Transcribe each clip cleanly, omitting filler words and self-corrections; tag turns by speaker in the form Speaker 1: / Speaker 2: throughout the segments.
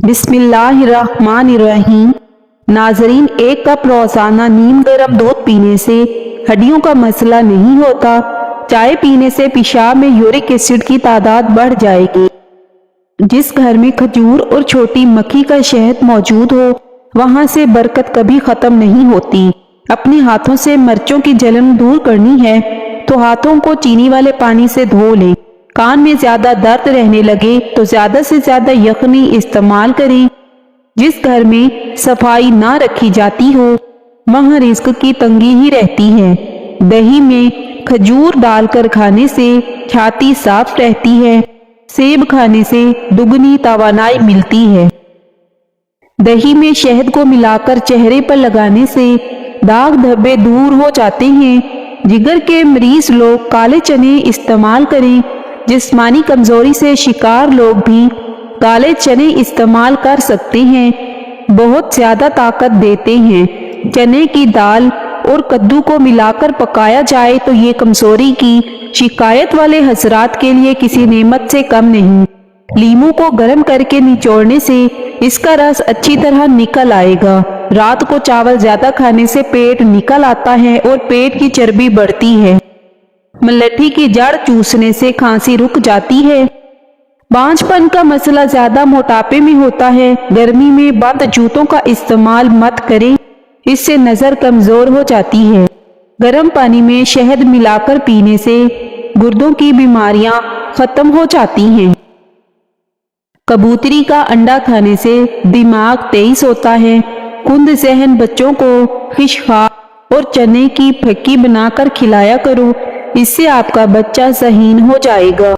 Speaker 1: बिस्मिल्लाहिर्रहमानिर्रहीम। नाजरीन, एक कप रोजाना नीम गर्म दूध पीने से हड्डियों का मसला नहीं होता। चाय पीने से पेशाब में यूरिक एसिड की तादाद बढ़ जाएगी। जिस घर में खजूर और छोटी मक्खी का शहद मौजूद हो वहां से बरकत कभी खत्म नहीं होती। अपने हाथों से मिर्चों की जलन दूर करनी है तो हाथों को चीनी वाले पानी से धो लें। कान में ज्यादा दर्द रहने लगे तो ज्यादा से ज्यादा यखनी इस्तेमाल करें। जिस घर में सफाई ना रखी जाती हो वहां रिस्क की तंगी ही रहती है। दही में खजूर डालकर खाने से छाती साफ रहती है। सेब खाने से दुगनी तवानाई मिलती है। दही में शहद को मिलाकर चेहरे पर लगाने से दाग धब्बे दूर हो जाते हैं। जिगर के मरीज लोग काले चने इस्तेमाल करें। जिस्मानी कमजोरी से शिकार लोग भी काले चने इस्तेमाल कर सकते हैं, बहुत ज्यादा ताकत देते हैं। चने की दाल और कद्दू को मिलाकर पकाया जाए तो ये कमजोरी की शिकायत वाले हजरात के लिए किसी नेमत से कम नहीं। लीमू को गर्म करके निचोड़ने से इसका रस अच्छी तरह निकल आएगा। रात को चावल ज्यादा खाने से पेट निकल आता है और पेट की चर्बी बढ़ती है। मलठी की जड़ चूसने से खांसी रुक जाती है। बांझपन का मसला ज्यादा मोटापे में होता है। गर्मी में बंद जूतों का इस्तेमाल मत करें, इससे नजर कमजोर हो जाती है। गर्म पानी में शहद मिलाकर पीने से गुर्दों की बीमारियां खत्म हो जाती हैं। कबूतरी का अंडा खाने से दिमाग तेज होता है। कुंद सहन बच्चों को खिशखा और चने की फक्की बनाकर खिलाया करो, इससे आपका बच्चा ज़हीन हो जाएगा।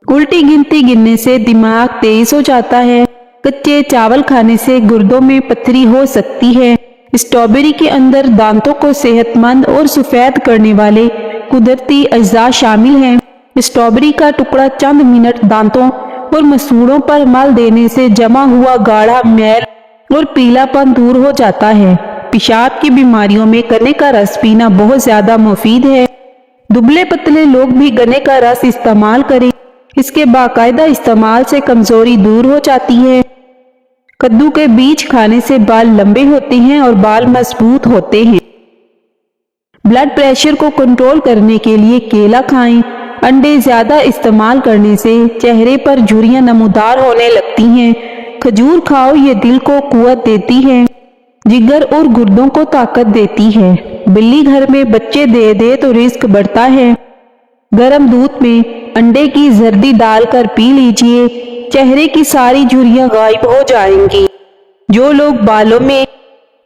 Speaker 1: उल्टी गिनती गिनने से दिमाग तेज हो जाता है। कच्चे चावल खाने से गुर्दों में पथरी हो सकती है। स्ट्रॉबेरी के अंदर दांतों को सेहतमंद और सफेद करने वाले कुदरती अज्जा शामिल हैं। स्ट्रॉबेरी का टुकड़ा चंद मिनट दांतों और मसूड़ों पर मल देने से जमा हुआ गाढ़ा मैल और पीलापन दूर हो जाता है। पेशाब की बीमारियों में गन्ने का रस पीना बहुत ज्यादा मुफीद है। दुबले पतले लोग भी गन्ने का रस इस्तेमाल करें, इसके बाकायदा इस्तेमाल से कमजोरी दूर हो जाती है। कद्दू के बीज खाने से बाल लंबे होते हैं और बाल मजबूत होते हैं। ब्लड प्रेशर को कंट्रोल करने के लिए केला खाएं। अंडे ज्यादा इस्तेमाल करने से चेहरे पर झुर्रियां नमूदार होने लगती हैं। खजूर खाओ, ये दिल को कुव्वत देती है, जिगर और गुर्दों को ताकत देती है। बिल्ली घर में बच्चे दे दे तो रिस्क बढ़ता है। गर्म दूध में अंडे की जर्दी डालकर पी लीजिए, चेहरे की सारी झुर्रियां गायब हो जाएंगी। जो लोग बालों में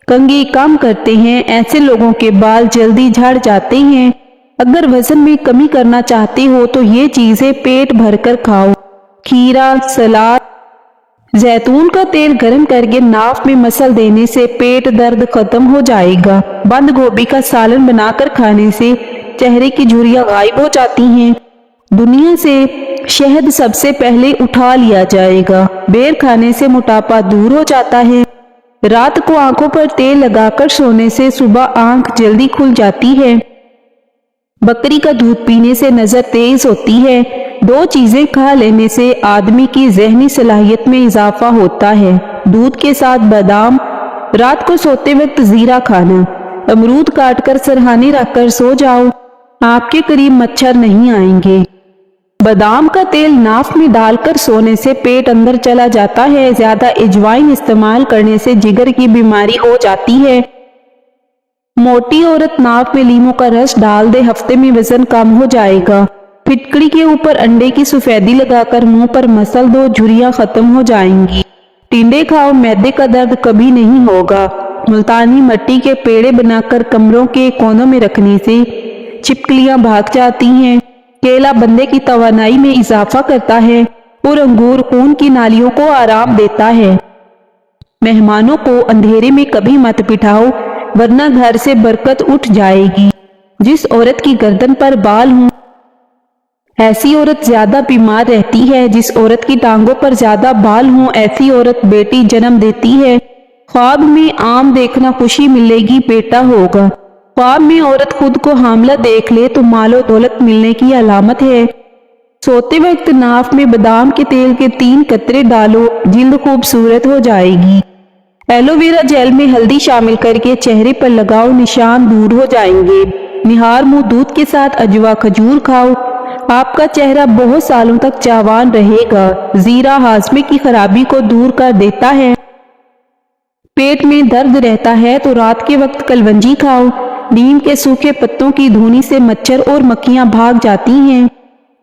Speaker 1: कंघी कम करते हैं, ऐसे लोगों के बाल जल्दी झड़ जाते हैं। अगर वजन में कमी करना चाहते हो तो ये चीजें पेट भरकर खाओ। खीरा, सलाद, जैतून का तेल गर्म करके नाक में मसल देने से पेट दर्द खत्म हो जाएगा। बंद गोभी का सालन बनाकर खाने से चेहरे की झुर्रियां गायब हो जाती हैं। दुनिया से शहद सबसे पहले उठा लिया जाएगा। बेर खाने से मोटापा दूर हो जाता है। रात को आंखों पर तेल लगाकर सोने से सुबह आंख जल्दी खुल जाती है। बकरी का दूध पीने से नजर तेज होती है। 2 चीजें खा लेने से आदमी की जहनी सलाहियत में इजाफा होता है। दूध के साथ बादाम, रात को सोते वक्त जीरा खाना। अमरूद काटकर सरहाने रखकर सो जाओ, आपके करीब मच्छर नहीं आएंगे। बादाम का तेल नाक में डालकर सोने से पेट अंदर चला जाता है। ज्यादा अजवाइन इस्तेमाल करने से जिगर की बीमारी हो जाती है। मोटी औरत नाक में लीमू का रस डाल दे, हफ्ते में वजन कम हो जाएगा। फिटकड़ी के ऊपर अंडे की सफेदी लगाकर मुंह पर मसल दो, झुर्रियां खत्म हो जाएंगी। टिंडे खाओ, मैदे का दर्द कभी नहीं होगा। मुल्तानी मिट्टी के पेड़े बनाकर कमरों के कोनों में रखने से छिपकलियां भाग जाती हैं। केला बंदे की तवानाई में इजाफा करता है और अंगूर खून की नालियों को आराम देता है। मेहमानों को अंधेरे में कभी मत बिठाओ, वरना घर से बरकत उठ जाएगी। जिस औरत की गर्दन पर बाल हों ऐसी औरत ज्यादा बीमार रहती है। जिस औरत की टांगों पर ज्यादा बाल हों ऐसी औरत बेटी जन्म देती है। ख्वाब में आम देखना खुशी मिलेगी, बेटा होगा। ख्वाब में औरत खुद को हामला देख ले तो मालो दौलत मिलने की अलामत है। सोते वक्त नाक में बादाम के तेल के 3 कतरे डालो, जिल्द खूबसूरत हो जाएगी। एलोवेरा जेल में हल्दी शामिल करके चेहरे पर लगाओ, निशान दूर हो जाएंगे। निहार मुंह दूध के साथ अजवा खजूर खाओ, आपका चेहरा बहुत सालों तक जवान रहेगा। जीरा हाजमे की खराबी को दूर कर देता है। पेट में दर्द रहता है तो रात के वक्त कलवंजी खाओ, नीम के सूखे पत्तों की धुनी से मच्छर और मक्खियां भाग जाती हैं।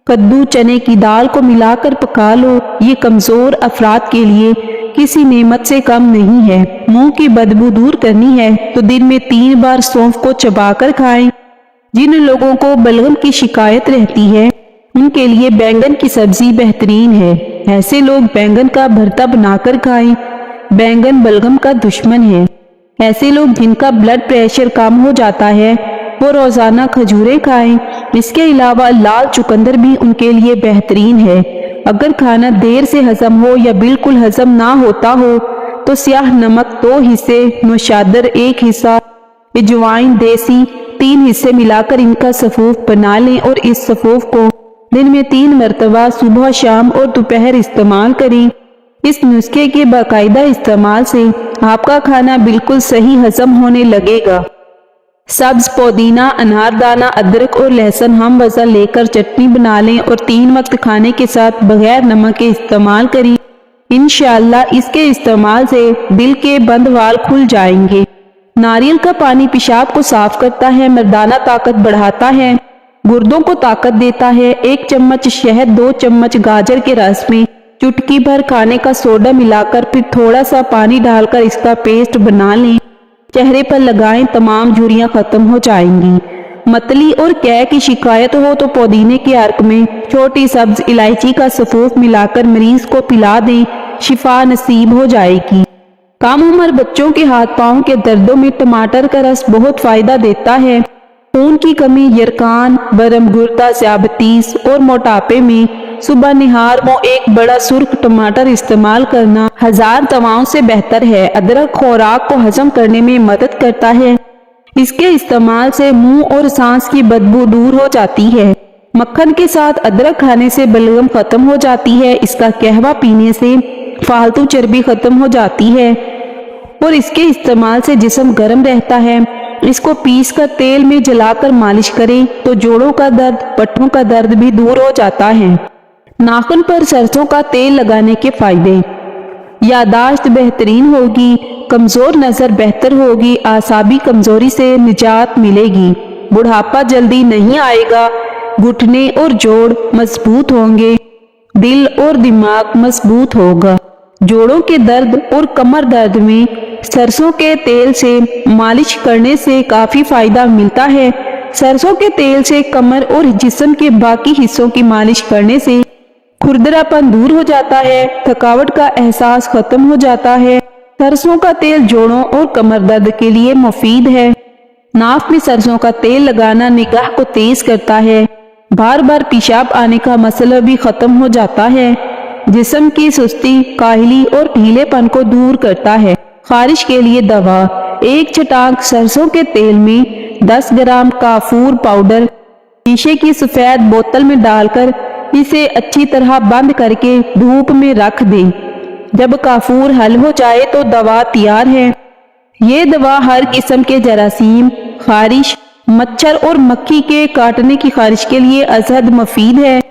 Speaker 1: कद्दू चने की दाल को मिलाकर पका लो, ये कमजोर अफराद के लिए किसी नेमत से कम नहीं है। मुंह की बदबू दूर करनी है तो दिन में 3 बार सौंफ को चबाकर खाएं। जिन लोगों को बलगम की शिकायत रहती है उनके लिए बैंगन की सब्जी बेहतरीन है। ऐसे लोग बैंगन का भरता बनाकर खाएं। बैंगन बलगम का दुश्मन है। ऐसे लोग जिनका ब्लड प्रेशर कम हो जाता है वो रोजाना खजूरें खाएं। इसके अलावा लाल चुकंदर भी उनके लिए बेहतरीन है। अगर खाना देर से हजम हो या बिल्कुल हजम ना होता हो तो स्याह नमक 2 हिस्से, नौशादर 1 हिस्सा, अजवाइन देसी 3 हिस्से मिलाकर इनका सफूफ बना लें और इस सफूफ को दिन में 3 मरतबा सुबह, शाम और दोपहर इस्तेमाल करें। इस नुस्खे के बाकायदा इस्तेमाल से आपका खाना बिल्कुल सही हजम होने लगेगा। सब्ज पुदीना, अनारदाना, अदरक और लहसुन हम वज़ा लेकर चटनी बना लें और 3 वक्त खाने के साथ बगैर नमक के इस्तेमाल करें। इंशाअल्लाह इसके इस्तेमाल से दिल के बंद वाल खुल जाएंगे। नारियल का पानी पेशाब को साफ करता है, मर्दाना ताकत बढ़ाता है, गुर्दों को ताकत देता है। 1 चम्मच शहद, 2 चम्मच गाजर के रस में चुटकी भर खाने का सोडा मिलाकर फिर थोड़ा सा पानी डालकर इसका पेस्ट बना लें। चेहरे पर लगाएं, तमाम झुर्रियां खत्म हो जाएंगी। मतली और कै की शिकायत हो तो पुदीने के अर्क में छोटी सब्ज इलायची का सफूफ मिलाकर मरीज को पिला दें, शिफा नसीब हो जाएगी। कम उम्र बच्चों के हाथ पांव के दर्दों में टमाटर का रस बहुत फायदा देता है। खून की कमी, यरकान, बरम गुर्दा, ज़ियाबतीस और मोटापे में सुबह निहार में 1 बड़ा सुर्ख टमाटर इस्तेमाल करना 1000 दवाओं से बेहतर है। अदरक खुराक को हजम करने में मदद करता है। इसके इस्तेमाल से मुंह और सांस की बदबू दूर हो जाती है। मक्खन के साथ अदरक खाने से बलगम खत्म हो जाती है। इसका कहवा पीने से फालतू चर्बी खत्म हो जाती है और इसके इस्तेमाल से जिस्म गर्म रहता है। इसको पीस कर तेल में जलाकर मालिश करें तो जोड़ों का दर्द, पट्टों का दर्द भी दूर हो जाता है। नाखून पर सरसों का तेल लगाने के फायदे। यादाश्त बेहतरीन होगी, कमजोर नजर बेहतर होगी, आसाबी कमजोरी से निजात मिलेगी, बुढ़ापा जल्दी नहीं आएगा, घुटने और जोड़ मजबूत होंगे, दिल और दिमाग मजबूत होगा। जोड़ों के दर्द और कमर दर्द में सरसों के तेल से मालिश करने से काफी फायदा मिलता है। सरसों के तेल से कमर और जिस्म के बाकी हिस्सों की मालिश करने से खुरदरापन दूर हो जाता है, थकावट का एहसास खत्म हो जाता है। सरसों का तेल जोड़ों और कमर दर्द के लिए मुफीद है। नाक में सरसों का तेल लगाना निगाह को तेज करता है। बार बार पेशाब आने का मसला भी खत्म हो जाता है। जिस्म की सुस्ती, काहली और ढीलेपन को दूर करता है। खारिश के लिए दवा। 1 छटाक सरसों के तेल में 10 ग्राम काफूर पाउडर शीशे की सफेद बोतल में डालकर इसे अच्छी तरह बंद करके धूप में रख दें। जब काफूर हल हो जाए तो दवा तैयार है। ये दवा हर किस्म के जरासीम, खारिश, मच्छर और मक्खी के काटने की खारिश के लिए अजहद मुफीद है।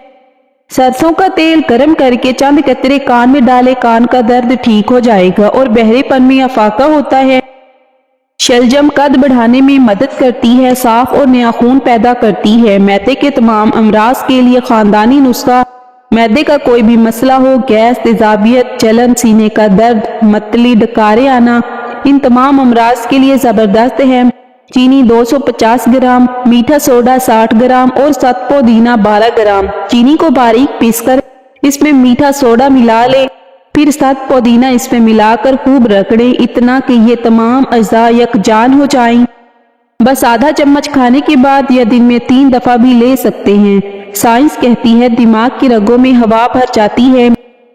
Speaker 1: सरसों का तेल गर्म करके चंद कतरे कान में डाले, कान का दर्द ठीक हो जाएगा और बहरेपन में अफाका होता है। शलजम कद बढ़ाने में मदद करती है, साफ और नया खून पैदा करती है। मैदे के तमाम अमराज के लिए खानदानी नुस्खा। मैदे का कोई भी मसला हो, गैस, तेजाबियत, जलन, सीने का दर्द, मतली, डकारे आना, इन तमाम अमराज के लिए जबरदस्त है। चीनी 250 ग्राम, मीठा सोडा 60 ग्राम और सत पुदीना 12 ग्राम। चीनी को बारीक पीसकर इसमें मीठा सोडा मिला ले, फिर सत पुदीना इसमें मिलाकर खूब रगड़े, इतना कि ये तमाम अज़ा यकजान हो जाएं। बस आधा चम्मच खाने के बाद या दिन में 3 दफा भी ले सकते हैं। साइंस कहती है दिमाग की रगों में हवा भर जाती है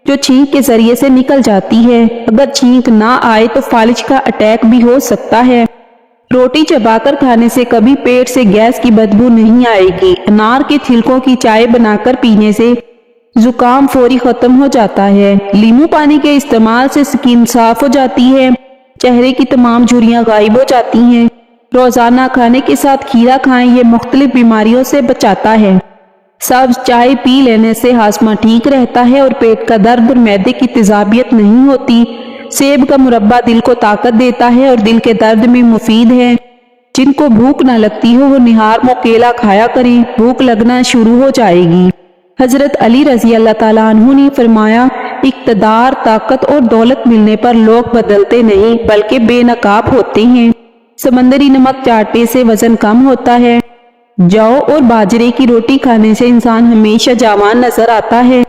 Speaker 1: जो छींक के जरिए से निकल जाती है। अगर छींक ना आए तो फालिज का अटैक भी हो सकता है। रोटी चबाकर खाने से कभी पेट से गैस की बदबू नहीं आएगी। अनार के छिलकों की चाय बनाकर पीने से जुकाम फौरी खत्म हो जाता है। नींबू पानी के इस्तेमाल से स्किन साफ हो जाती है, चेहरे की तमाम झुर्रियां गायब हो जाती हैं। रोजाना खाने के साथ खीरा खाएं, ये मुख्तलिफ बीमारियों से बचाता है। सब्ज चाय पी लेने से हाजमा ठीक रहता है और पेट का दर्द और मैदे की तेजाबियत नहीं होती। सेब का मुरब्बा दिल को ताकत देता है और दिल के दर्द में मुफीद है। जिनको भूख न लगती हो वो निहार मुँह केला खाया करें, भूख लगना शुरू हो जाएगी। हजरत अली रजी अल्लाह ताला अन्हु ने फरमाया, इक़्तिदार, ताकत और दौलत मिलने पर लोग बदलते नहीं बल्कि बेनकाब होते हैं। समंदरी नमक चाटने से वजन कम होता है। जौ और बाजरे की रोटी खाने से इंसान हमेशा जवान नजर आता है।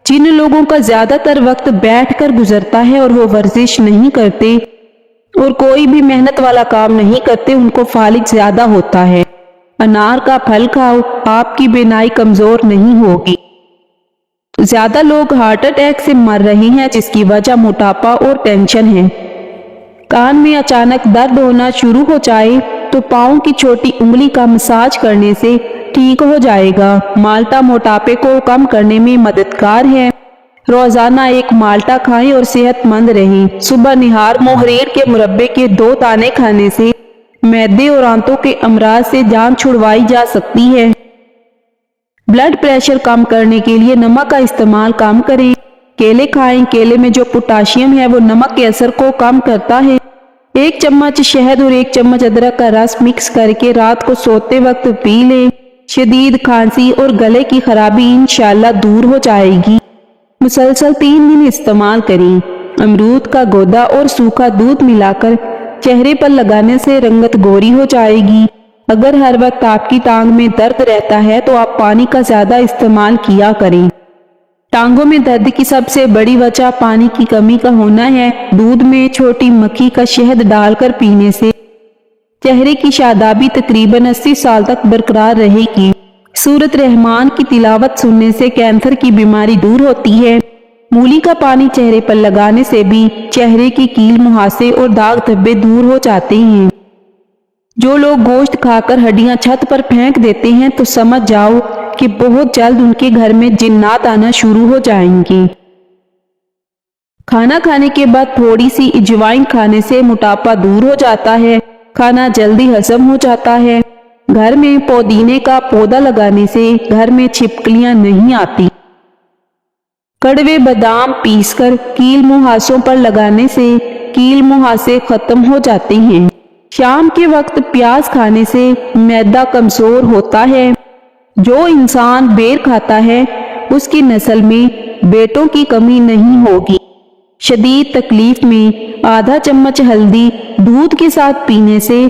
Speaker 1: जिन लोगों का ज्यादातर वक्त बैठकर गुजरता है और वो वर्जिश नहीं करते और कोई भी मेहनत वाला काम नहीं करते, उनको फालिज ज्यादा होता है। अनार का फल खाओ, आपकी बीनाई कमजोर नहीं होगी। ज्यादा लोग हार्ट अटैक से मर रहे हैं जिसकी वजह मोटापा और टेंशन है। कान में अचानक दर्द होना शुरू हो जाए तो पाँव की छोटी उंगली का मसाज करने से ठीक हो जाएगा। माल्टा मोटापे को कम करने में मददगार है। रोजाना एक माल्टा खाएं और सेहतमंद रहें। सुबह निहार मोहरेर के मुरब्बे के 2 दाने खाने से मैदे और आंतों के अमराज से जान छुड़वाई जा सकती है। ब्लड प्रेशर कम करने के लिए नमक का इस्तेमाल कम करें। केले खाएं, केले में जो पोटाशियम है वो नमक के असर को कम करता है। 1 चम्मच शहद और 1 चम्मच अदरक का रस मिक्स करके रात को सोते वक्त पी लें। शदीद खांसी और गले की खराबी इंशाल्लाह दूर हो जाएगी। मुसलसल 3 दिन इस्तेमाल करें। अमरूद का गोदा और सूखा दूध मिलाकर चेहरे पर लगाने से रंगत गोरी हो जाएगी। अगर हर वक्त आपकी टांग में दर्द रहता है तो आप पानी का ज्यादा इस्तेमाल किया करें। टांगों में दर्द की सबसे बड़ी वजह पानी की कमी का होना है। दूध में छोटी मक्खी का शहद डालकर पीने से चेहरे की शादाबी तकरीबन 80 साल तक बरकरार रहेगी। सूरत रहमान की तिलावत सुनने से कैंसर की बीमारी दूर होती है। मूली का पानी चेहरे पर लगाने से भी चेहरे की कील मुहासे और दाग धब्बे दूर हो जाते हैं। जो लोग गोश्त खाकर हड्डियां छत पर फेंक देते हैं तो समझ जाओ कि बहुत जल्द उनके घर में जिन्नात आना शुरू हो जाएंगे। खाना खाने के बाद थोड़ी सी अजवाइन खाने से मोटापा दूर हो जाता है। खाना जल्दी हजम हो जाता है। घर में पुदीने का पौधा लगाने से घर में छिपकलियां नहीं आती। कड़वे बादाम पीसकर कील मुहासों पर लगाने से कील मुहासे खत्म हो जाते हैं। शाम के वक्त प्याज खाने से मैदा कमजोर होता है। जो इंसान बेर खाता है उसकी नस्ल में बेटों की कमी नहीं होगी। शदीद तकलीफ में आधा चम्मच हल्दी दूध के साथ पीने से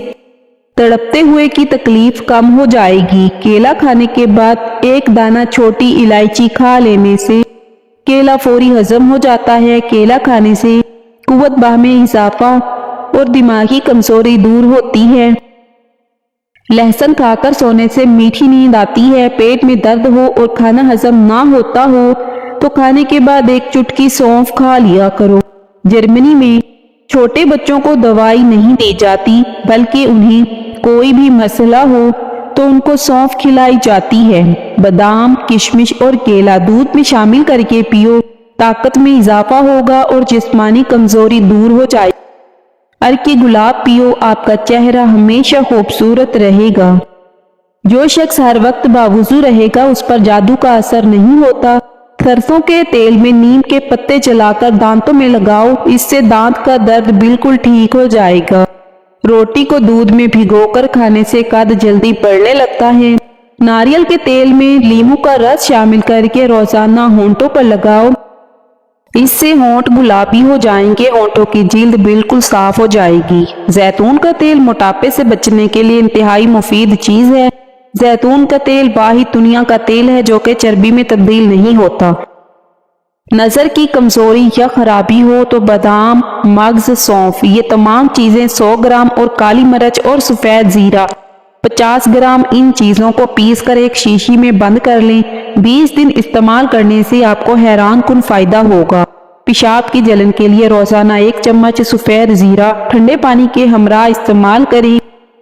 Speaker 1: तड़पते हुए की तकलीफ कम हो जाएगी। केला खाने के बाद 1 दाना छोटी इलायची खा लेने से केला फौरी हजम हो जाता है। केला खाने से कुव्वत बाह में इजाफा और दिमागी कमजोरी दूर होती है। लहसुन खाकर सोने से मीठी नींद आती है। पेट में दर्द हो और खाना हजम ना होता हो तो खाने के बाद 1 चुटकी सौंफ खा लिया करो। जर्मनी में छोटे बच्चों को दवाई नहीं दी जाती बल्कि उन्हें कोई भी मसला हो तो उनको सौंफ खिलाई जाती है। बादाम, किशमिश और केला दूध में शामिल करके पियो, ताकत में इजाफा होगा और जिस्मानी कमजोरी दूर हो जाए। अर्की गुलाब पियो, आपका चेहरा हमेशा खूबसूरत रहेगा। जो शख्स हर वक्त बावुजू रहेगा उस पर जादू का असर नहीं होता। सरसों के तेल में नीम के पत्ते जलाकर दांतों में लगाओ, इससे दांत का दर्द बिल्कुल ठीक हो जाएगा। रोटी को दूध में भिगोकर खाने से कद जल्दी बढ़ने लगता है। नारियल के तेल में नींबू का रस शामिल करके रोजाना होंठों पर लगाओ, इससे होंठ गुलाबी हो जाएंगे, होंठों की जिल्द बिल्कुल साफ हो जाएगी। जैतून का तेल मोटापे से बचने के लिए इंतहाई मुफीद चीज है। जैतून का तेल वाहिद दुनिया का तेल है जो कि चर्बी में तब्दील नहीं होता। नजर की कमजोरी या खराबी हो तो बादाम, मगज, सौंफ ये तमाम चीजें 100 ग्राम और काली मिर्च और सफेद जीरा 50 ग्राम इन चीजों को पीस कर एक शीशी में बंद कर लें। 20 दिन इस्तेमाल करने से आपको हैरान कुन फायदा होगा। पेशाब की जलन के लिए रोजाना 1 चम्मच सफेद जीरा ठंडे पानी के हमरा इस्तेमाल करें।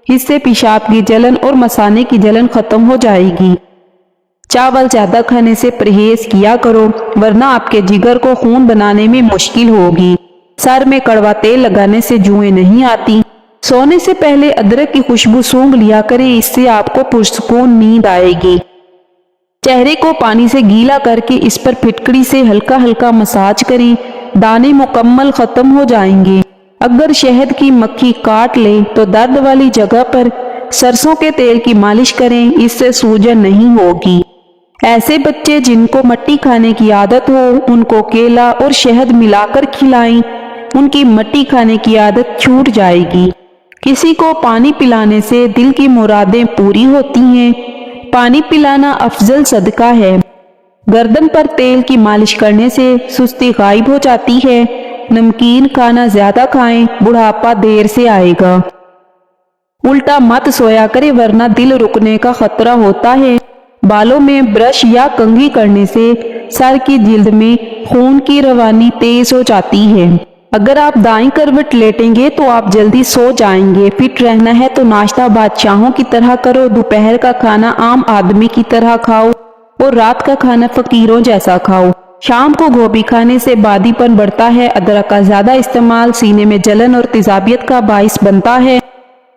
Speaker 1: इससे पेशाब की जलन और मसाने की जलन खत्म हो जाएगी। चावल ज्यादा खाने से परहेज किया करो, वरना आपके जिगर को खून बनाने में मुश्किल होगी। सर में कड़वा तेल लगाने से जुएं नहीं आती। सोने से पहले अदरक की खुशबू सूंघ लिया करें, इससे आपको पुरसुकून नींद आएगी। चेहरे को पानी से गीला करके इस पर फिटकड़ी से हल्का हल्का मसाज करें, दाने मुकम्मल खत्म हो जाएंगे। अगर शहद की मक्खी काट ले तो दर्द वाली जगह पर सरसों के तेल की मालिश करें, इससे सूजन नहीं होगी। ऐसे बच्चे जिनको मट्टी खाने की आदत हो, उनको केला और शहद मिलाकर खिलाएं, उनकी मट्टी खाने की आदत छूट जाएगी। किसी को पानी पिलाने से दिल की मुरादें पूरी होती हैं। पानी पिलाना अफजल सदका है। गर्दन पर तेल की मालिश करने से सुस्ती गायब हो जाती है। नमकीन खाना ज्यादा खाएं, बुढ़ापा देर से आएगा। उल्टा मत सोया करें, वरना दिल रुकने का खतरा होता है। बालों में ब्रश या कंघी करने से सर की जिल्द में खून की रवानी तेज हो जाती है। अगर आप दाईं करवट लेटेंगे तो आप जल्दी सो जाएंगे। फिट रहना है तो नाश्ता बादशाहों की तरह करो, दोपहर का खाना आम आदमी की तरह खाओ और रात का खाना फकीरों जैसा खाओ। शाम को गोभी खाने से बादीपन बढ़ता है। अदरक का ज्यादा इस्तेमाल सीने में जलन और तेजाबियत का बाइस बनता है।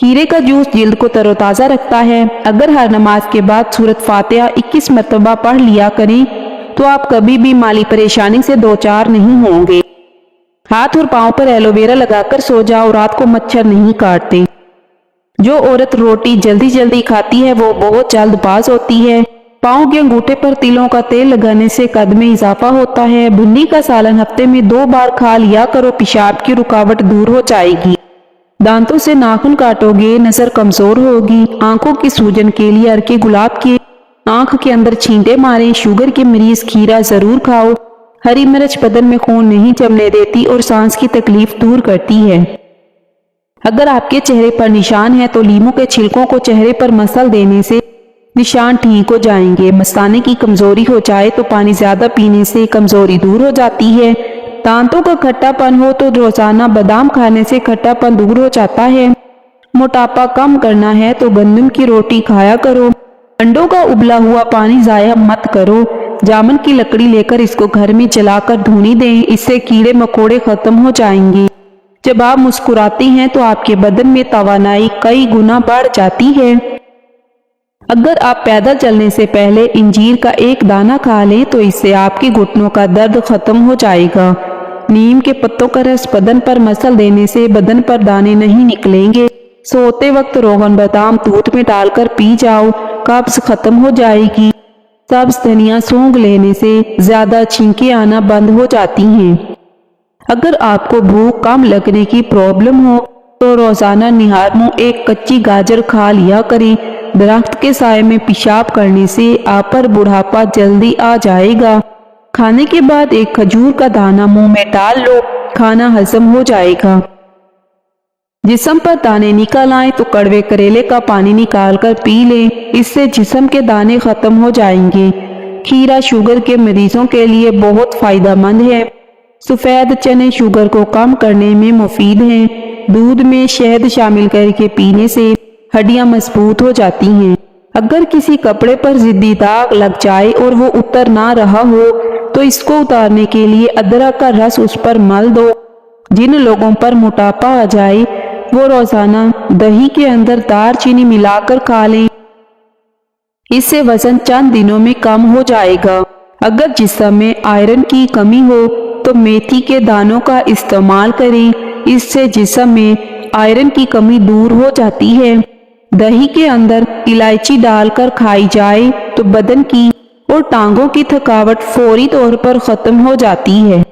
Speaker 1: खीरे का जूस जिल्द को तरोताजा रखता है। अगर हर नमाज के बाद सूरत फातिहा 21 मरतबा पढ़ लिया करें तो आप कभी भी माली परेशानी से दो चार नहीं होंगे। हाथ और पांव पर एलोवेरा लगाकर सो जाओ, रात को मच्छर नहीं काटते। जो औरत रोटी जल्दी जल्दी खाती है वो बहुत जल्दबाज होती है। पांव के अंगूठे पर तिलों का तेल लगाने से कद में इजाफा होता है। भिंडी का सालन हफ्ते में 2 बार खा लिया करो, पेशाब की रुकावट दूर हो जाएगी। दांतों से नाखून काटोगे, नजर कमजोर होगी। आंखों की सूजन के लिए अर्के गुलाब के आंख के अंदर छींटे मारें। शुगर के मरीज खीरा जरूर खाओ। हरी मिर्च बदन में खून नहीं जमने देती और सांस की तकलीफ दूर करती है। अगर आपके चेहरे पर निशान है तो लीमू के छिलकों को चेहरे पर मसल देने से निशान ठीक हो जाएंगे। मस्ताने की कमजोरी हो जाए तो पानी ज्यादा पीने से कमजोरी दूर हो जाती है। दांतों का खट्टापन हो तो रोजाना बादाम खाने से खट्टापन दूर हो जाता है। मोटापा कम करना है तो गंदम की रोटी खाया करो। अंडों का उबला हुआ पानी जाया मत करो। जामुन की लकड़ी लेकर इसको घर में जलाकर धुनी दें, इससे कीड़े मकोड़े खत्म हो जाएंगे। जब आप मुस्कुराती हैं तो आपके बदन में तवानाई कई गुना बढ़ जाती है। अगर आप पैदल चलने से पहले इंजीर का एक दाना खा लें तो इससे आपके घुटनों का दर्द खत्म हो जाएगा। नीम के पत्तों का रस बदन पर मसल देने से बदन पर दाने नहीं निकलेंगे। सोते वक्त रोगन बादाम दूध में डालकर पी जाओ, कब्ज खत्म हो जाएगी। सब्ज धनिया सूंघ लेने से ज्यादा छींकें आना बंद हो जाती हैं। अगर आपको भूख कम लगने की प्रॉब्लम हो तो रोजाना निहार मुंह एक कच्ची गाजर खा लिया करें। दरख्त के साए में पेशाब करने से आप पर बुढ़ापा जल्दी आ जाएगा। खाने के बाद एक खजूर का दाना मुंह में डाल लो, खाना हजम हो जाएगा। जिस्म पर दाने निकल आए तो कड़वे करेले का पानी निकालकर पी लें, इससे जिस्म के दाने खत्म हो जाएंगे। खीरा शुगर के मरीजों के लिए बहुत फायदेमंद है। सफेद चने शुगर को कम करने में मुफीद हैं। दूध में शहद शामिल करके पीने से हड्डियां मजबूत हो जाती हैं। अगर किसी कपड़े पर जिद्दी दाग लग जाए और वो उतर ना रहा हो तो इसको उतारने के लिए अदरक का रस उस पर मल दो। जिन लोगों पर मोटापा आ जाए वो रोजाना दही के अंदर दालचीनी मिलाकर खा लें, इससे वजन चंद दिनों में कम हो जाएगा। अगर जिस्म में आयरन की कमी हो तो मेथी के दानों का इस्तेमाल करें, इससे जिस्म में आयरन की कमी दूर हो जाती है। दही के अंदर इलायची डालकर खाई जाए तो बदन की और टांगों की थकावट फौरी तौर पर खत्म हो जाती है।